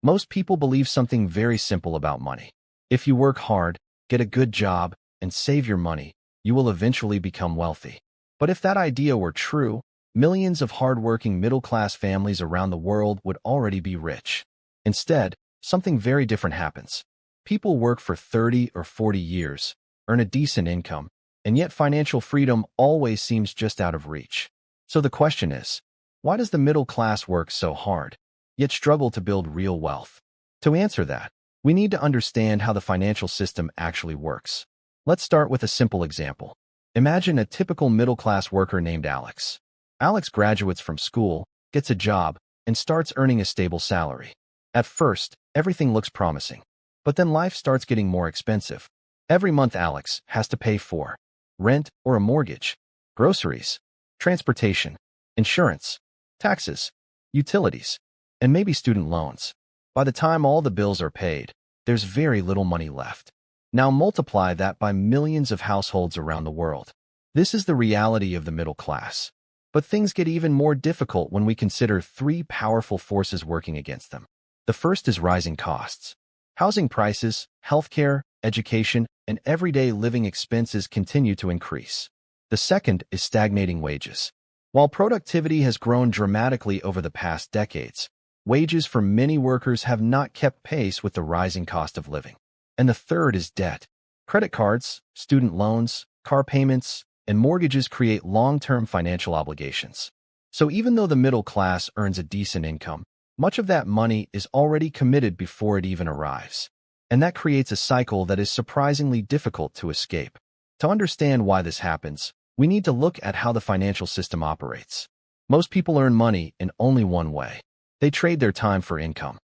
Most people believe something very simple about money. If you work hard, get a good job, and save your money, you will eventually become wealthy. But if that idea were true, millions of hardworking middle-class families around the world would already be rich. Instead, something very different happens. People work for 30 or 40 years, earn a decent income, and yet financial freedom always seems just out of reach. So the question is, why does the middle class work so hard, yet struggle to build real wealth? To answer that, we need to understand how the financial system actually works. Let's start with a simple example. Imagine a typical middle-class worker named Alex. Alex graduates from school, gets a job, and starts earning a stable salary. At first, everything looks promising. But then life starts getting more expensive. Every month Alex has to pay for rent or a mortgage, groceries, transportation, insurance, taxes, utilities, and maybe student loans. By the time all the bills are paid, there's very little money left. Now multiply that by millions of households around the world. This is the reality of the middle class. But things get even more difficult when we consider three powerful forces working against them. The first is rising costs. Housing prices, healthcare, education, and everyday living expenses continue to increase. The second is stagnating wages. While productivity has grown dramatically over the past decades, wages for many workers have not kept pace with the rising cost of living. And the third is debt. Credit cards, student loans, car payments, and mortgages create long-term financial obligations. So even though the middle class earns a decent income, much of that money is already committed before it even arrives. And that creates a cycle that is surprisingly difficult to escape. To understand why this happens, we need to look at how the financial system operates. Most people earn money in only one way. They trade their time for income.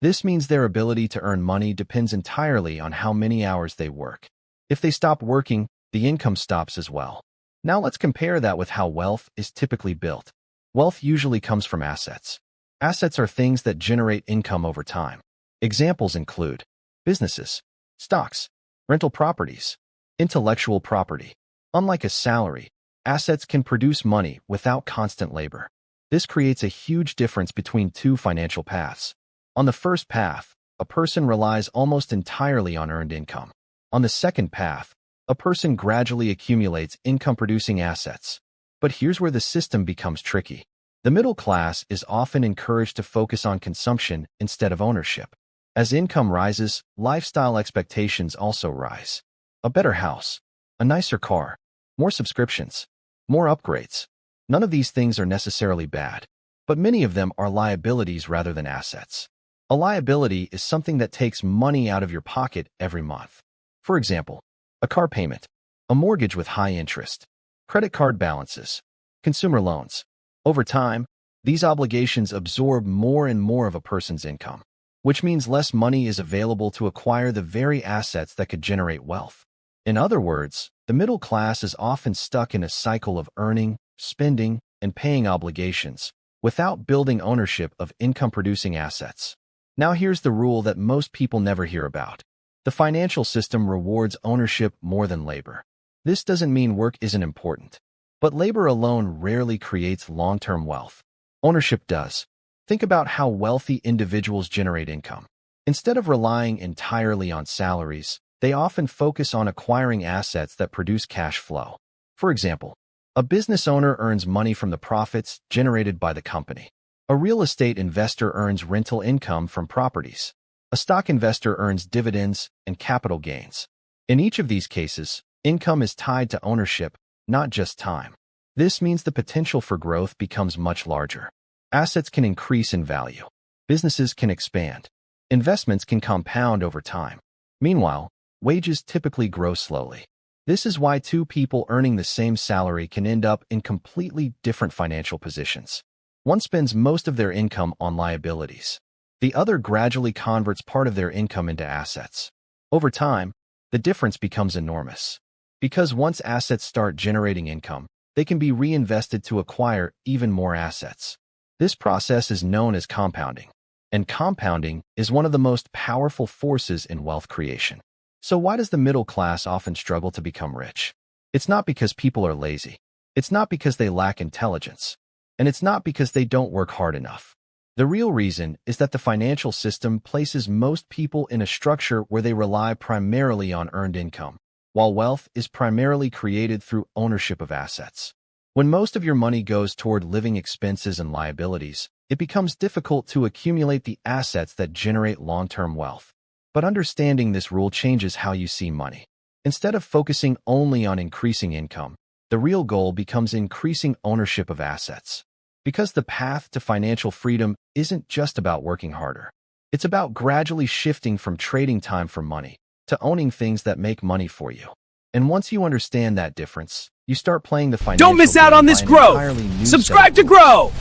This means their ability to earn money depends entirely on how many hours they work. If they stop working, the income stops as well. Now let's compare that with how wealth is typically built. Wealth usually comes from assets. Assets are things that generate income over time. Examples include businesses, stocks, rental properties, intellectual property. Unlike a salary, assets can produce money without constant labor. This creates a huge difference between two financial paths. On the first path, a person relies almost entirely on earned income. On the second path, a person gradually accumulates income-producing assets. But here's where the system becomes tricky. The middle class is often encouraged to focus on consumption instead of ownership. As income rises, lifestyle expectations also rise. A better house, a nicer car, more subscriptions, more upgrades. None of these things are necessarily bad, but many of them are liabilities rather than assets. A liability is something that takes money out of your pocket every month. For example, a car payment, a mortgage with high interest, credit card balances, consumer loans. Over time, these obligations absorb more and more of a person's income, which means less money is available to acquire the very assets that could generate wealth. In other words, the middle class is often stuck in a cycle of earning, spending, and paying obligations without building ownership of income-producing assets. Now here's the rule that most people never hear about. The financial system rewards ownership more than labor. This doesn't mean work isn't important, but labor alone rarely creates long-term wealth. Ownership does. Think about how wealthy individuals generate income. Instead of relying entirely on salaries, they often focus on acquiring assets that produce cash flow. For example, a business owner earns money from the profits generated by the company. A real estate investor earns rental income from properties. A stock investor earns dividends and capital gains. In each of these cases, income is tied to ownership, not just time. This means the potential for growth becomes much larger. Assets can increase in value. Businesses can expand. Investments can compound over time. Meanwhile, wages typically grow slowly. This is why two people earning the same salary can end up in completely different financial positions. One spends most of their income on liabilities. The other gradually converts part of their income into assets. Over time, the difference becomes enormous. Because once assets start generating income, they can be reinvested to acquire even more assets. This process is known as compounding, and compounding is one of the most powerful forces in wealth creation. So why does the middle class often struggle to become rich? It's not because people are lazy. It's not because they lack intelligence. And it's not because they don't work hard enough. The real reason is that the financial system places most people in a structure where they rely primarily on earned income, while wealth is primarily created through ownership of assets. When most of your money goes toward living expenses and liabilities, it becomes difficult to accumulate the assets that generate long-term wealth. But understanding this rule changes how you see money. Instead of focusing only on increasing income, the real goal becomes increasing ownership of assets. Because the path to financial freedom isn't just about working harder. It's about gradually shifting from trading time for money to owning things that make money for you. And once you understand that difference, you start playing the financial Don't miss out on this growth! Subscribe to grow!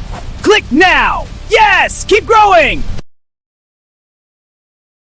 Click now! Yes! Keep growing!